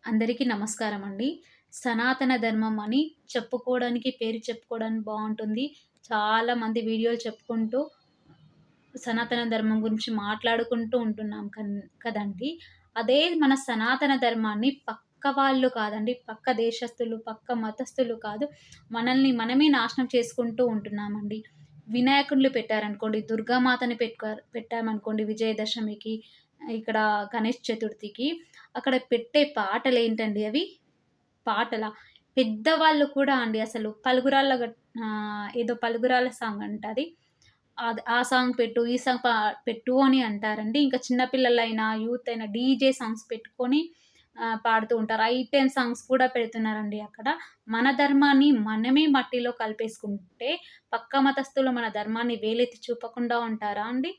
అందరికీ నమస్కారం అండి. సనాతన ధర్మం అని పేరు చెప్పుకోవడానికి బావుంటుంది. చాలామంది వీడియోలు చెప్పుకుంటూ సనాతన ధర్మం గురించి మాట్లాడుకుంటూ ఉంటున్నాం కదండీ! అదే మన సనాతన ధర్మాన్ని పక్క వాళ్ళు కాదండి, పక్క దేశస్తులు, పక్క మతస్థులు కాదు, మనల్ని మనమే నాశనం చేసుకుంటూ ఉంటున్నామండి. వినాయకుడిని పెట్టారనుకోండి, దుర్గామాతని పెట్టామనుకోండి విజయదశమికి, ఇక్కడ గణేష్ చతుర్థికి, అక్కడ పెట్టే పాటలేంటండి అవి? పాటలా? పెద్దవాళ్ళు కూడా అండి అసలు ఏదో పలుగురాళ్ళ సాంగ్ అంట అది. ఆ సాంగ్ పెట్టు, ఈ సాంగ్ పెట్టు అని అంటారండి. ఇంకా చిన్న పిల్లలైనా, యూత్ అయినా డీజే సాంగ్స్ పెట్టుకొని పాడుతూ ఉంటారు. ఐటెమ్ సాంగ్స్ కూడా పెడుతున్నారండి అక్కడ. మన ధర్మాన్ని మనమే మట్టిలో కలిపేసుకుంటే, పక్క మతస్థులు మన ధర్మాన్ని వేలెత్తి చూపకుండా ఉంటారా అండి?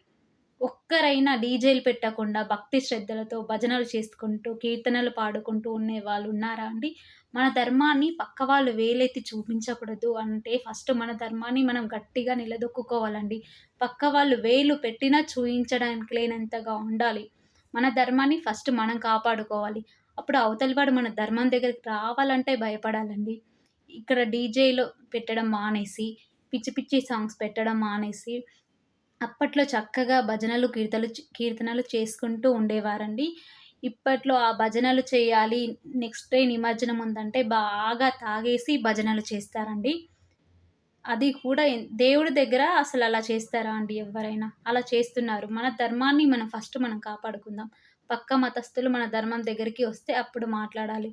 ఒక్కరైనా డీజేలు పెట్టకుండా భక్తి శ్రద్ధలతో భజనలు చేసుకుంటూ, కీర్తనలు పాడుకుంటూ ఉండేవాళ్ళున్నారా అండి? మన ధర్మాన్ని పక్క వాళ్ళు వేలెత్తి చూపించకూడదు అంటే ఫస్ట్ మన ధర్మాన్ని మనం గట్టిగా నిలదొక్కుకోవాలండి. పక్క వాళ్ళు వేలు పెట్టినా చూయించడానికి లేనంతగా ఉండాలి. మన ధర్మాన్ని ఫస్ట్ మనం కాపాడుకోవాలి. అప్పుడు అవతలి వాడు మన ధర్మం దగ్గరికి రావాలంటే భయపడాలండి. ఇక్కడ డీజేలు పెట్టడం మానేసి, పిచ్చి పిచ్చి సాంగ్స్ పెట్టడం మానేసి అప్పట్లో చక్కగా భజనలు, కీర్తనలు చేసుకుంటూ ఉండేవారండి. ఇప్పట్లో ఆ భజనలు చేయాలి, నెక్స్ట్ డే నిమజ్జనం ఉందంటే బాగా తాగేసి భజనలు చేస్తారండి. అది కూడా దేవుడి దగ్గర అసలలా చేస్తారా అండి ఎవ్వరైనా? అలా చేస్తున్నారు. మన ధర్మాన్ని మనం కాపాడుకుందాం. పక్క మతస్థులు మన ధర్మం దగ్గరికి వస్తే అప్పుడు మాట్లాడాలి.